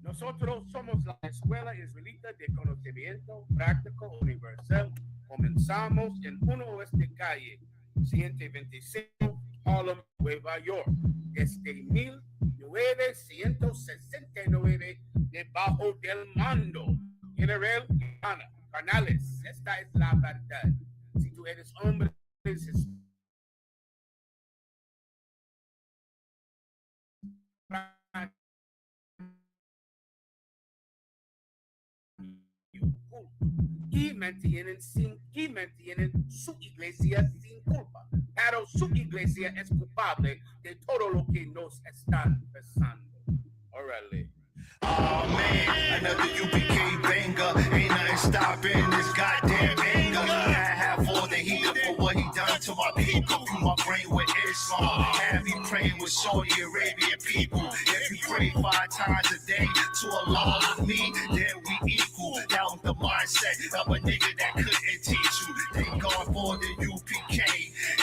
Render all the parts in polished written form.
Nosotros somos la Escuela Israelita de Conocimiento Práctico Universal. Comenzamos en 1 Oeste Calle, 125, Harlem, Nueva York, desde 1969, debajo del mando General Ivana Canales. Esta es la verdad. Si tú eres hombre, y mantienen su iglesia sin culpa, pero su iglesia es culpable de todo lo que nos están pasando. Órale. Oh man, another UPK banger. Ain't nothing stopping this goddamn anger. I have all the heat for what he done to my people. Through my brain with Islam. Have me praying with Saudi Arabian people. If you pray 5 times a day to Allah with me, then we equal. That was the mindset of a nigga that couldn't teach you. Thank God for the UPK.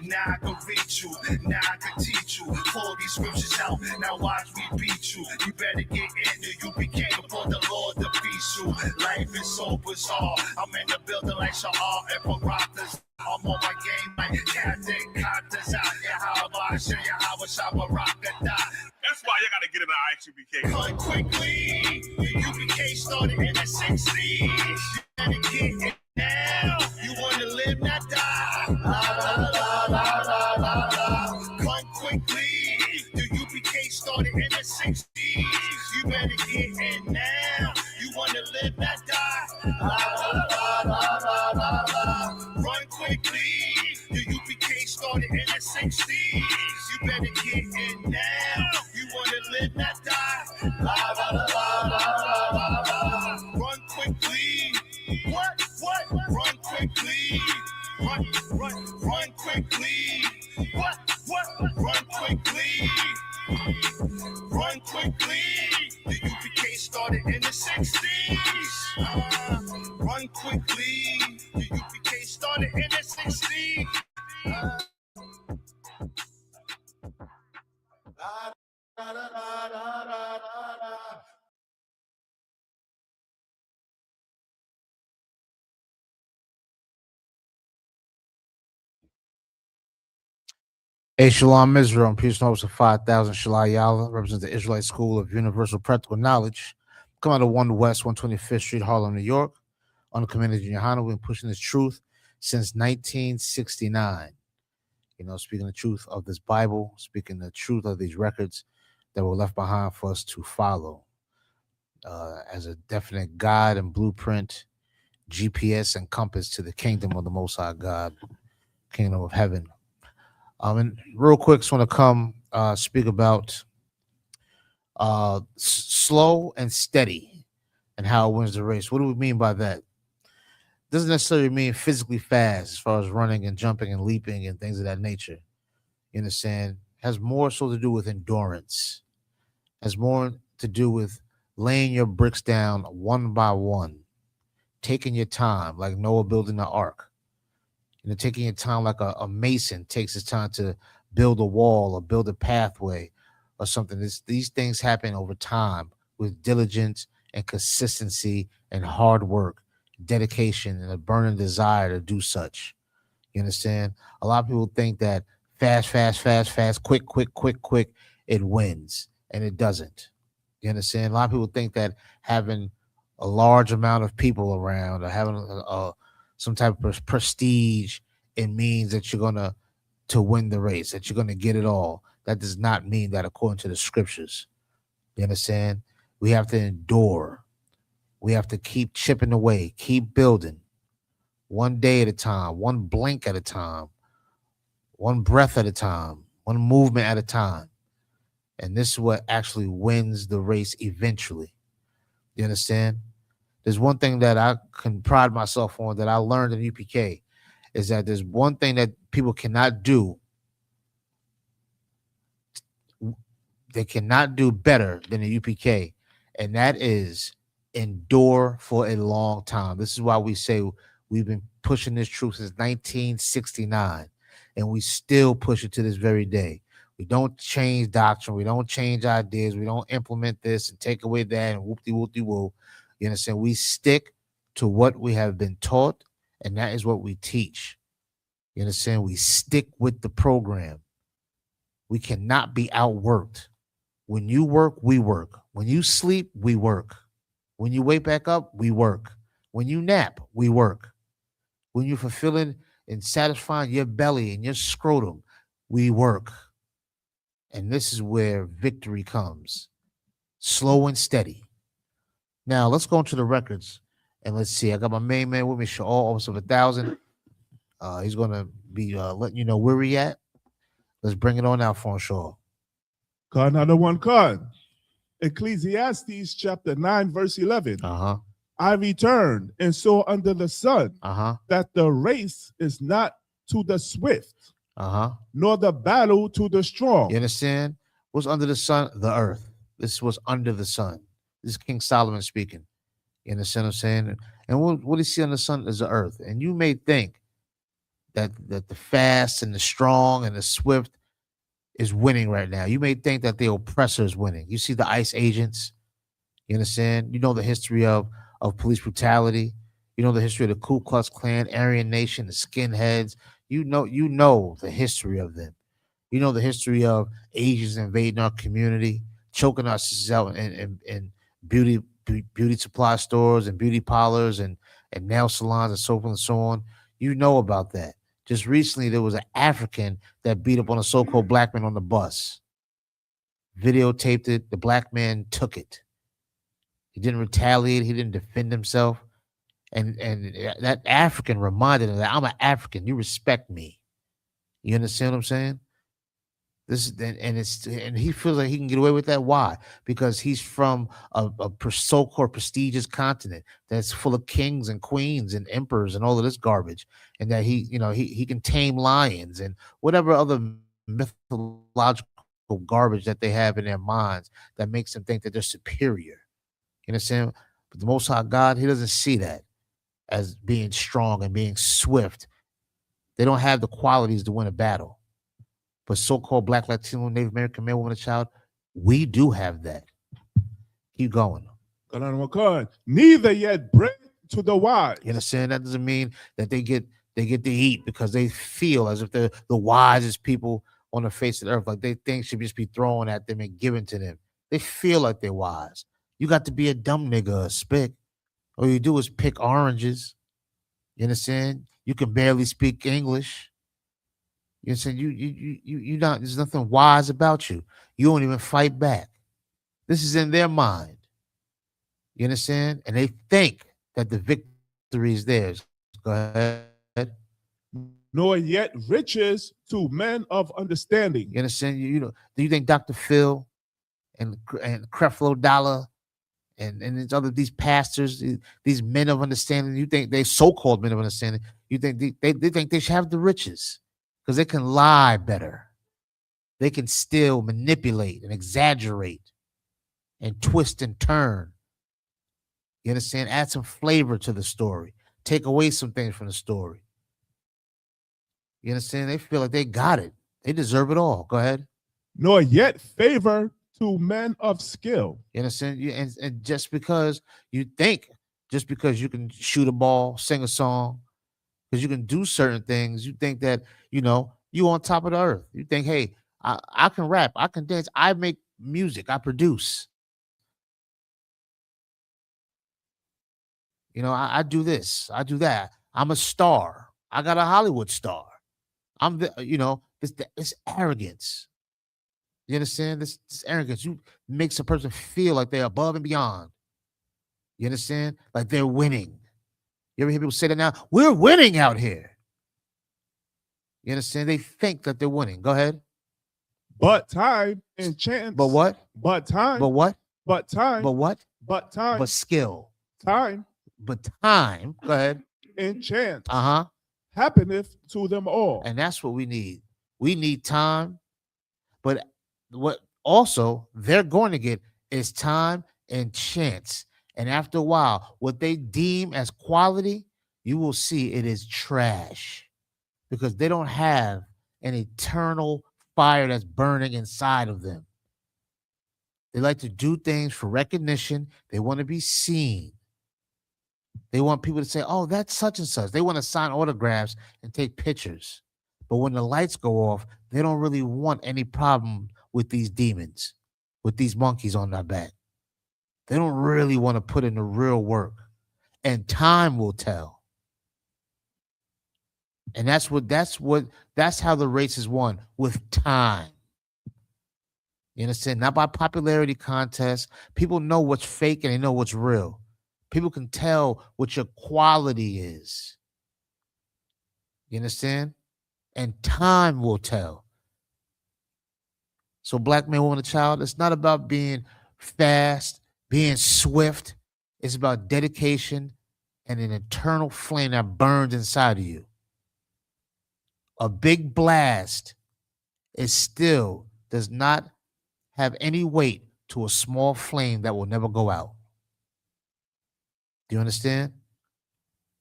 Now I can reach you. Now I can teach you. Pull these scriptures out. Now watch me beat you. You better get in the UPK before the Lord defeats you. Life is so bizarre. I'm in the building like Sha'ar and Parathas. I'm on my game like Captain Cotters out. Yahweh Hashem, Yahweh Shabbarakatah. That's why you gotta get in the IHUBK. Cut quickly. The UPK started in the 60s. You better get it now. You wanna live, not die. La, la, la, la, la, la, la. Cut quickly. The UPK started in the 60s. You better get in now. You wanna live, not die. La, la, la, la, la, la, la. Run quickly. The UPK started in the 60s. You better get in now. You wanna live, not die. La, la, la, la, la, la, la. Run quickly. What? Run quickly. Run quickly. What? Run quickly. Run quickly. The UPK started in the 60s. Run quickly. The UPK started in the 60s. A Shalom Israel and peace and hopes of 5,000 Shalai Yala represents the Israelite School of Universal Practical Knowledge. Come out of 1 West 125th Street, Harlem, New York. On the community in Johanna, we've been pushing this truth since 1969. You know, speaking the truth of this Bible, speaking the truth of these records that were left behind for us to follow as a definite guide and blueprint, GPS and compass to the kingdom of the Most High God, kingdom of heaven. And real quick, just want to come speak about slow and steady and how it wins the race. What do we mean by that? Doesn't necessarily mean physically fast as far as running and jumping and leaping and things of that nature. You understand? Has more so to do with endurance. Has more to do with laying your bricks down one by one, taking your time like Noah building the ark. You know, taking your time like a mason takes his time to build a wall or build a pathway or something. These things happen over time with diligence and consistency and hard work, dedication, and a burning desire to do such. You understand? A lot of people think that fast, quick, it wins, and it doesn't. You understand? A lot of people think that having a large amount of people around or having some type of prestige, it means that you're gonna to win the race, that you're gonna get it all. That does not mean that according to the scriptures. You understand? We have to endure. We have to keep chipping away, keep building, one day at a time, one blink at a time, one breath at a time, one movement at a time. And this is what actually wins the race eventually. You understand? There's one thing that I can pride myself on that I learned in UPK is that there's one thing that people cannot do. They cannot do better than the UPK, and that is endure for a long time. This is why we say we've been pushing this truth since 1969, and we still push it to this very day. We don't change doctrine. We don't change ideas. We don't implement this and take away that and whoop-de-whoop-de-whoop. You understand? We stick to what we have been taught, and that is what we teach. You understand? We stick with the program. We cannot be outworked. When you work, we work. When you sleep, we work. When you wake back up, we work. When you nap, we work. When you're fulfilling and satisfying your belly and your scrotum, we work. And this is where victory comes. Slow and steady. Now, let's go into the records. And let's see. I got my main man with me, Shaul, Officer of 1,000. He's going to be letting you know where we at. Let's bring it on out for him, Shaul. Card number 1 card. Ecclesiastes chapter 9, verse 11. I returned and saw under the sun that the race is not to the swift, nor the battle to the strong. You understand? What's under the sun? The earth. This was under the sun. This is King Solomon speaking. You understand what I'm saying? And what you see on the sun is the earth. And you may think that the fast and the strong and the swift is winning right now. You may think that the oppressor is winning. You see the ICE agents. You understand? You know the history of police brutality. You know the history of the Ku Klux Klan, Aryan Nation, the skinheads. You know the history of them. You know the history of Asians invading our community, choking our sisters out in beauty supply stores and beauty parlors and nail salons and so forth and so on. You know about that. Just recently, there was an African that beat up on a so-called black man on the bus. Videotaped it. The black man took it. He didn't retaliate. He didn't defend himself. And that African reminded him that I'm an African. You respect me. You understand what I'm saying? And he feels like he can get away with that. Why? Because he's from a so-called prestigious continent that's full of kings and queens and emperors and all of this garbage, and that he can tame lions and whatever other mythological garbage that they have in their minds that makes them think that they're superior. You understand? But the Most High God, he doesn't see that as being strong and being swift. They don't have the qualities to win a battle. But so-called Black, Latino, Native American man, woman, and child, we do have that. Keep going. Neither yet bread to the wise. You understand? That doesn't mean that they get to eat because they feel as if they're the wisest people on the face of the earth. Like they think should just be thrown at them and given to them. They feel like they're wise. You got to be a dumb nigga, a spick. All you do is pick oranges. You understand? You can barely speak English. You said you not. There's nothing wise about you. You don't even fight back. This is in their mind. You understand? And they think that the victory is theirs. Go ahead. Nor yet riches to men of understanding. You understand? Do you think Dr. Phil and Creflo Dollar and these pastors, these men of understanding, you think they so-called men of understanding? You think they think they should have the riches? Because they can lie better. They can still manipulate and exaggerate and twist and turn. You understand? Add some flavor to the story. Take away some things from the story. You understand? They feel like they got it. They deserve it all. Go ahead. Nor yet favor to men of skill. You understand? And just because you you can shoot a ball, sing a song, because you can do certain things, you think that, you on top of the earth. You think, hey, I can rap, I can dance, I make music, I produce. I do this, I do that. I'm a star. I got a Hollywood star. It's arrogance. You understand? This arrogance makes a person feel like they're above and beyond. You understand? Like they're winning. You ever hear people say that now? We're winning out here. You understand? They think that they're winning. Go ahead. But time and chance. But what? But time. But what? But time. But what? But time. But skill. Time. But time. Go ahead. And chance. Happeneth to them all. And that's what we need. We need time. But what also they're going to get is time and chance. And after a while, what they deem as quality, you will see it is trash because they don't have an eternal fire that's burning inside of them. They like to do things for recognition. They want to be seen. They want people to say, oh, that's such and such. They want to sign autographs and take pictures. But when the lights go off, they don't really want any problem with these demons, with these monkeys on their back. They don't really want to put in the real work. And time will tell. And that's how the race is won, with time. You understand? Not by popularity contests. People know what's fake and they know what's real. People can tell what your quality is. You understand? And time will tell. So black man, woman, and child, it's not about being fast, being swift. It's about dedication and an eternal flame that burns inside of you. A big blast still does not have any weight to a small flame that will never go out. Do you understand?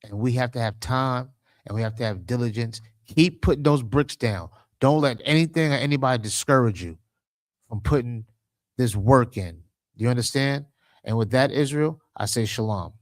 And we have to have time and we have to have diligence. Keep putting those bricks down. Don't let anything or anybody discourage you from putting this work in. Do you understand? And with that, Israel, I say shalom.